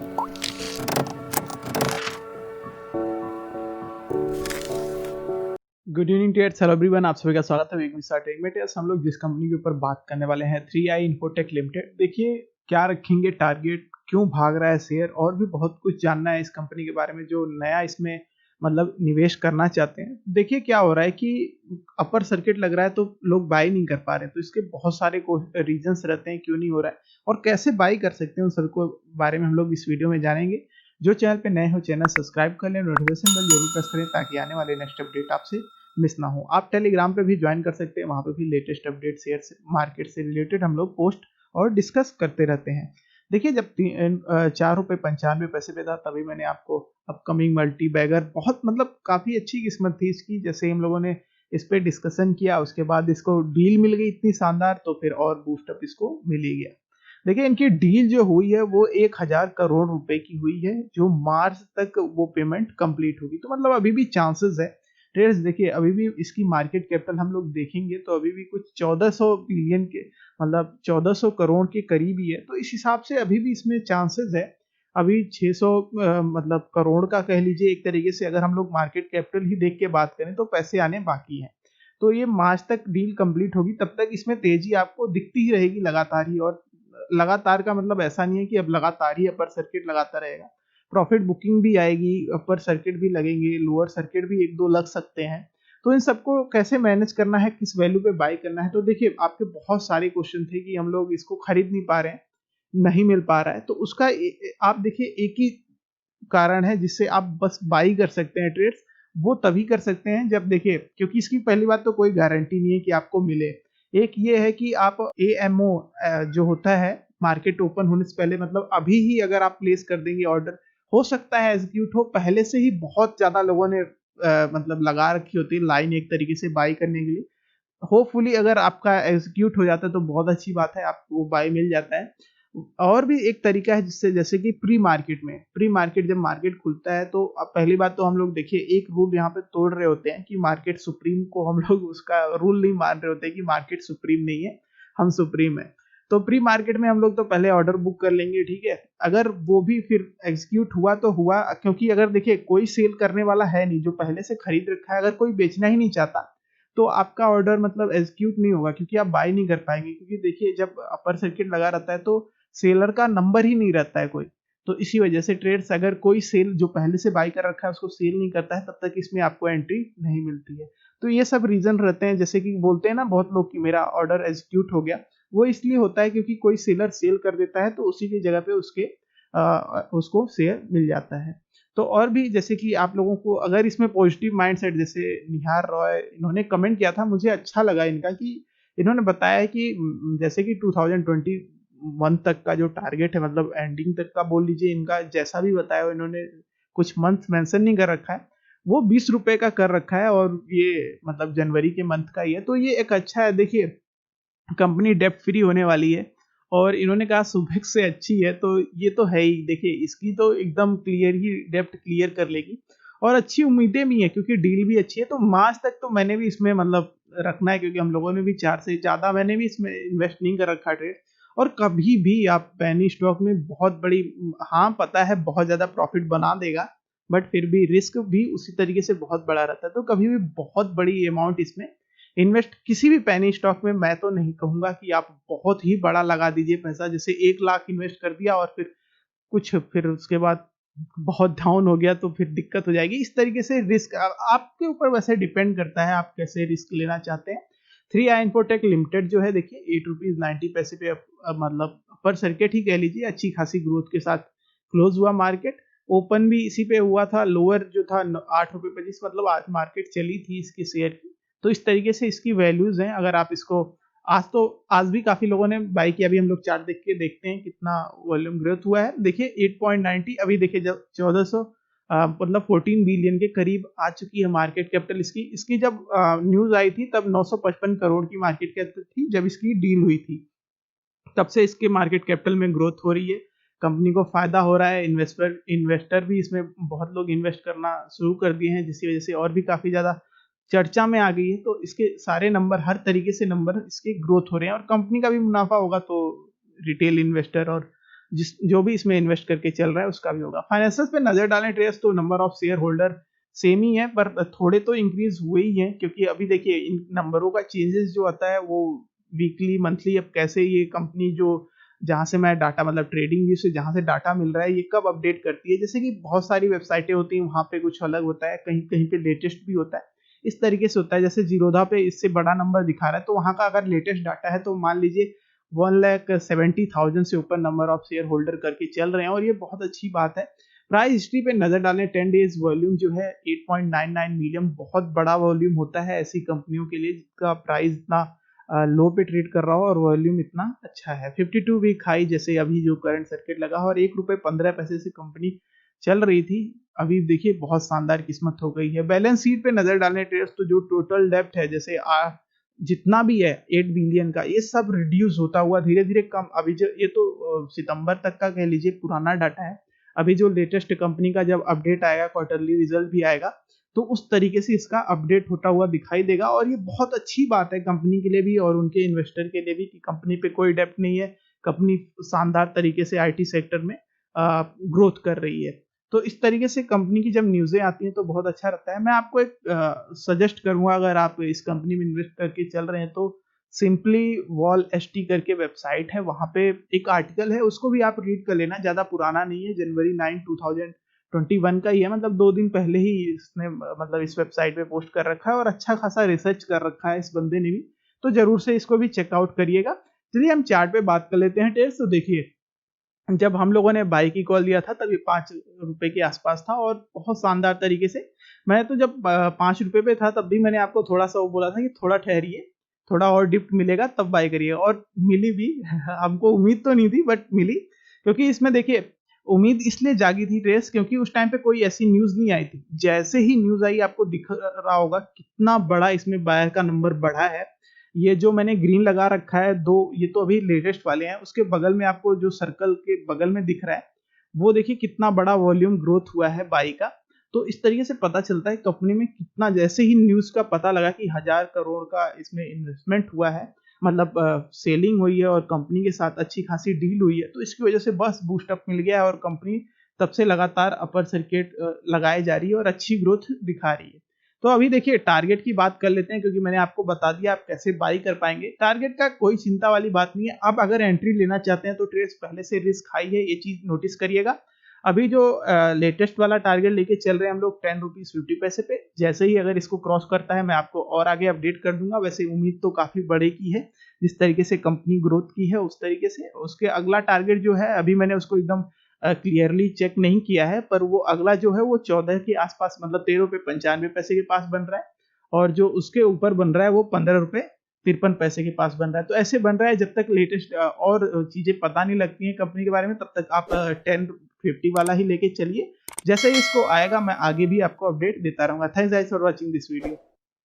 Good evening टेट्स, hello everyone, आप सभी का स्वागत है एक टेक में। टेट्स, हम लोग जिस कंपनी के ऊपर बात करने वाले हैं 3i इन्फोटेक लिमिटेड। देखिए क्या रखेंगे टारगेट, क्यों भाग रहा है शेयर, और भी बहुत कुछ जानना है इस कंपनी के बारे में जो नया इसमें मतलब निवेश करना चाहते हैं। देखिए क्या हो रहा है कि अपर सर्किट लग रहा है तो लोग बाई नहीं कर पा रहे, तो इसके बहुत सारे रीजंस रहते हैं क्यों नहीं हो रहा है और कैसे बाई कर सकते हैं, उन सबको बारे में हम लोग इस वीडियो में जानेंगे। जो चैनल पे नए हो चैनल सब्सक्राइब कर लें, नोटिफिकेशन बेल जरूर प्रेस करें ताकि आने वाले नेक्स्ट अपडेट आपसे मिस ना हो। आप टेलीग्राम पे भी ज्वाइन कर सकते हैं, वहां पे भी लेटेस्ट अपडेट शेयर से मार्केट से रिलेटेड हम लोग पोस्ट और डिस्कस करते रहते हैं। देखिए जब 4 रुपये 95 पैसे पे था तभी मैंने आपको अपकमिंग मल्टी बैगर, बहुत मतलब काफी अच्छी किस्मत थी इसकी, जैसे हम लोगों ने इस पे डिस्कशन किया, उसके बाद इसको डील मिल गई इतनी शानदार, तो फिर और बूस्टअप इसको मिल ही गया। देखिए इनकी डील जो हुई है वो 1,000 करोड़ रुपए की हुई है, जो मार्च तक वो पेमेंट कंप्लीट होगी, तो मतलब अभी भी चांसेस है। ट्रेड्स देखिए अभी भी इसकी मार्केट कैपिटल हम लोग देखेंगे तो अभी भी कुछ 1400 बिलियन के मतलब 1400 करोड़ के करीब ही है, तो इस हिसाब से अभी भी इसमें चांसेस है। अभी 600 मतलब करोड़ का कह लीजिए एक तरीके से, अगर हम लोग मार्केट कैपिटल ही देख के बात करें तो पैसे आने बाकी हैं। तो ये मार्च तक डील कंप्लीट होगी, तब तक इसमें तेजी आपको दिखती ही रहेगी लगातार ही। और लगातार का मतलब ऐसा नहीं है कि अब लगातार ही अपर सर्किट लगाता रहेगा, प्रॉफिट बुकिंग भी आएगी, अपर सर्किट भी लगेंगे, लोअर सर्किट भी एक दो लग सकते हैं। तो इन सबको कैसे मैनेज करना है, किस वैल्यू पे बाय करना है, तो देखिए आपके बहुत सारे क्वेश्चन थे कि हम लोग इसको खरीद नहीं पा रहे हैं, नहीं मिल पा रहा है, तो उसका आप देखिए एक ही कारण है जिससे आप बस बाई कर सकते हैं ट्रेड्स। वो तभी कर सकते हैं जब देखिए, क्योंकि इसकी पहली बात तो कोई गारंटी नहीं है कि आपको मिले। एक ये है कि आप एएमओ जो होता है मार्केट ओपन होने से पहले, मतलब अभी ही अगर आप प्लेस कर देंगे ऑर्डर, हो सकता है एग्जीक्यूट हो, पहले से ही बहुत ज्यादा लोगों ने मतलब लगा रखी होती है लाइन एक तरीके से बाई करने के लिए। होपफुली अगर आपका एग्जीक्यूट हो जाता है तो बहुत अच्छी बात है, आपको बाय मिल जाता है। और भी एक तरीका है जिससे, जैसे कि प्री मार्केट जब मार्केट खुलता है तो अब पहली बात तो हम लोग देखिए एक रूल यहाँ पे तोड़ रहे होते हैं कि मार्केट सुप्रीम को हम लोग उसका रूल नहीं मान रहे होते कि मार्केट सुप्रीम नहीं है, हम सुप्रीम है। तो प्री मार्केट में हम लोग तो पहले ऑर्डर बुक कर लेंगे, ठीक है। अगर वो भी फिर एग्जीक्यूट हुआ तो हुआ, क्योंकि अगर देखिए कोई सेल करने वाला है नहीं, जो पहले से खरीद रखा है, अगर कोई बेचना ही नहीं चाहता तो आपका ऑर्डर मतलब एग्जीक्यूट नहीं होगा, क्योंकि आप बाय नहीं कर पाएंगे। क्योंकि देखिए जब अपर सर्किट लगा रहता है तो सेलर का नंबर ही नहीं रहता है कोई, तो इसी वजह से ट्रेड्स, अगर कोई सेल जो पहले से बाय कर रखा है उसको सेल नहीं करता है तब तक इसमें आपको एंट्री नहीं मिलती है। तो ये सब रीजन रहते हैं, जैसे कि बोलते हैं ना बहुत लोग कि मेरा ऑर्डर एग्जीक्यूट हो गया, वो इसलिए होता है क्योंकि कोई सेलर सेल कर देता है तो उसी की जगह पे उसको शेयर मिल जाता है। तो और भी जैसे कि आप लोगों को अगर इसमें पॉजिटिव माइंडसेट, जैसे निहार रॉय इन्होंने कमेंट किया था, मुझे अच्छा लगा इनका कि इन्होंने बताया है कि जैसे कि 2021 तक का जो टारगेट है, मतलब एंडिंग तक का बोल लीजिए, इनका जैसा भी बताया हो, इन्होंने कुछ मंथ मेंशन नहीं कर रखा है, वो 20 रुपए का कर रखा है और ये मतलब जनवरी के मंथ का ही है, तो ये एक अच्छा है। देखिए कंपनी डेप्ट फ्री होने वाली है और इन्होंने कहा सुबेक्स से अच्छी है, तो ये तो है ही। देखिए इसकी तो एकदम क्लियर ही डेप्ट क्लियर कर लेगी और अच्छी उम्मीदें भी हैं क्योंकि डील भी अच्छी है। तो मार्च तक तो मैंने भी इसमें मतलब रखना है, क्योंकि हम लोगों ने भी 4 से ज़्यादा मैंने भी इसमें इन्वेस्ट नहीं कर रखा ट्रेड। और कभी भी आप पैनी स्टॉक में बहुत बड़ी, हाँ पता है बहुत ज़्यादा प्रॉफिट बना देगा, बट फिर भी रिस्क भी उसी तरीके से बहुत बड़ा रहता है, तो कभी भी बहुत बड़ी अमाउंट इसमें इन्वेस्ट किसी भी पैनी स्टॉक में मैं तो नहीं कहूंगा कि आप बहुत ही बड़ा लगा दीजिए पैसा, जैसे 1 लाख इन्वेस्ट कर दिया और फिर उसके बाद बहुत डाउन हो गया तो फिर दिक्कत हो जाएगी। इस तरीके से रिस्क आपके ऊपर वैसे डिपेंड करता है आप कैसे रिस्क लेना चाहते हैं। 3i इन्फोटेक लिमिटेड जो है देखिए ₹8.90 पे मतलब अपर सर्किट ही कह लीजिए, अच्छी खासी ग्रोथ के साथ क्लोज हुआ मार्केट। ओपन भी इसी पे हुआ था, लोअर जो था ₹8.25, मतलब आज मार्केट चली थी इसकी शेयर की। तो इस तरीके से इसकी वैल्यूज हैं। अगर आप इसको आज भी काफी लोगों ने बाई किया, अभी हम लोग चार्ट देख के देखते हैं कितना वॉल्यूम ग्रोथ हुआ है। देखिए 8.90, अभी देखिए जब 1400 मतलब 14 बिलियन के करीब आ चुकी है मार्केट कैपिटल इसकी। इसकी जब न्यूज आई थी तब 955 करोड़ की मार्केट कैपिटल थी जब इसकी डील हुई थी, तब से इसके मार्केट कैपिटल में ग्रोथ हो रही है, कंपनी को फायदा हो रहा है, इन्वेस्टर भी इसमें बहुत लोग इन्वेस्ट करना शुरू कर दिए हैं, जिसकी वजह से और भी काफी ज्यादा चर्चा में आ गई है। तो इसके सारे नंबर, हर तरीके से नंबर इसके ग्रोथ हो रहे हैं और कंपनी का भी मुनाफा होगा तो रिटेल इन्वेस्टर और जिस जो भी इसमें इन्वेस्ट करके चल रहा है उसका भी होगा। फाइनेंशियल्स पे नजर डालें ट्रेस तो number of share holder same ही है, पर थोड़े तो इंक्रीज हुए ही हैं, क्योंकि अभी देखिए इन नंबरों का चेंजेस जो आता है वो वीकली मंथली, अब कैसे ये कंपनी जो जहाँ से मैं डाटा मतलब ट्रेडिंग व्यू से जहाँ से डाटा मिल रहा है ये कब अपडेट करती है, जैसे कि बहुत सारी वेबसाइटें होती हैं वहाँ पे कुछ अलग होता है, कहीं कहीं पे लेटेस्ट भी होता है, इस तरीके से होता है। जैसे जीरोधा पे इससे बड़ा नंबर दिखा रहा है तो वहाँ का अगर लेटेस्ट डाटा है तो मान लीजिए 1,70,000 से ऊपर नंबर ऑफ शेयर होल्डर करके चल रहे हैं, और ये बहुत अच्छी बात है। प्राइस हिस्ट्री पे नजर डालें 10 डेज वॉल्यूम जो है 8.99 मिलियन, बहुत बड़ा वॉल्यूम होता है ऐसी कंपनियों के लिए जिसका प्राइस इतना लो पे ट्रेड कर रहा हो और वॉल्यूम इतना अच्छा है। 52 वीक हाई जैसे अभी जो करंट सर्किट लगा हो और 1 रुपये 15 पैसे से कंपनी चल रही थी, अभी देखिए बहुत शानदार किस्मत हो गई है। बैलेंस शीट पे नजर डालने ट्रेड्स तो जो टोटल डेप्ट है जैसे जितना भी है 8 बिलियन का, ये सब रिड्यूस होता हुआ धीरे धीरे कम, अभी जो ये तो सितंबर तक का कह लीजिए पुराना डाटा है, अभी जो लेटेस्ट कंपनी का जब अपडेट आएगा क्वार्टरली रिजल्ट भी आएगा तो उस तरीके से इसका अपडेट होता हुआ दिखाई देगा, और ये बहुत अच्छी बात है कंपनी के लिए भी और उनके इन्वेस्टर के लिए भी कि कंपनी पे कोई डेप्ट नहीं है, कंपनी शानदार तरीके से आईटी सेक्टर में ग्रोथ कर रही है। तो इस तरीके से कंपनी की जब न्यूज़ें आती हैं तो बहुत अच्छा लगता है। मैं आपको एक सजेस्ट करूंगा, अगर आप इस कंपनी में इन्वेस्ट करके चल रहे हैं तो सिंपली वॉल एसटी करके वेबसाइट है, वहां पे एक आर्टिकल है उसको भी आप रीड कर लेना, ज़्यादा पुराना नहीं है, जनवरी 9 2021 का ही है, मतलब 2 दिन पहले ही इसने मतलब इस वेबसाइट पे पोस्ट कर रखा है और अच्छा खासा रिसर्च कर रखा है इस बंदे ने भी, तो जरूर से इसको भी चेकआउट करिएगा। चलिए हम चार्ट पे बात कर लेते हैं टेस्ट। तो देखिए जब हम लोगों ने बाई की कॉल दिया था तब ये 5 रुपए के आसपास था और बहुत शानदार तरीके से, मैं तो जब 5 रुपए पे था तब भी मैंने आपको थोड़ा सा वो बोला था कि थोड़ा ठहरिए, थोड़ा और डिप्ट मिलेगा तब बाई करिए, और मिली भी हमको उम्मीद तो नहीं थी बट मिली, क्योंकि इसमें देखिए उम्मीद इसलिए जागी थी ट्रेस क्योंकि उस टाइम पे कोई ऐसी न्यूज नहीं आई थी, जैसे ही न्यूज आई आपको दिख रहा होगा कितना बड़ा इसमें बायर का नंबर बढ़ा है। ये जो मैंने ग्रीन लगा रखा है दो, ये तो अभी लेटेस्ट वाले हैं, उसके बगल में आपको जो सर्कल के बगल में दिख रहा है वो देखिए कितना बड़ा वॉल्यूम ग्रोथ हुआ है बाई का। तो इस तरीके से पता चलता है कंपनी में कितना, जैसे ही न्यूज का पता लगा कि 1,000 करोड़ का इसमें इन्वेस्टमेंट हुआ है, मतलब सेलिंग हुई है और कंपनी के साथ अच्छी खासी डील हुई है, तो इसकी वजह से बस बूस्टअप मिल गया है और कंपनी तब से लगातार अपर सर्किट लगाए जा रही है और अच्छी ग्रोथ दिखा रही है। तो अभी देखिए टारगेट की बात कर लेते हैं, क्योंकि मैंने आपको बता दिया आप कैसे बाई कर पाएंगे, टारगेट का कोई चिंता वाली बात नहीं है। आप अगर एंट्री लेना चाहते हैं तो ट्रेड्स पहले से रिस्क हाई है, ये चीज नोटिस करिएगा। अभी जो लेटेस्ट वाला टारगेट लेके चल रहे हैं हम लोग 10 रुपीज 50 पैसे पे, जैसे ही अगर इसको क्रॉस करता है मैं आपको और आगे अपडेट कर दूंगा। वैसे उम्मीद तो काफी बड़े की है, जिस तरीके से कंपनी ग्रोथ की है उस तरीके से। उसके अगला टारगेट जो है अभी मैंने उसको एकदम क्लियरली चेक नहीं किया है, पर वो अगला जो है वो 14 के आसपास मतलब 13 रुपये 95 पैसे के पास बन रहा है, और जो उसके ऊपर बन रहा है वो 15 रुपये 53 पैसे के पास बन रहा है। तो ऐसे बन रहा है, जब तक लेटेस्ट और चीजें पता नहीं लगती हैं कंपनी के बारे में तब तक आप 1050 वाला ही लेके चलिए, जैसे ही इसको आएगा मैं आगे भी आपको अपडेट देता रहूंगा। Thanks guys for watching this video.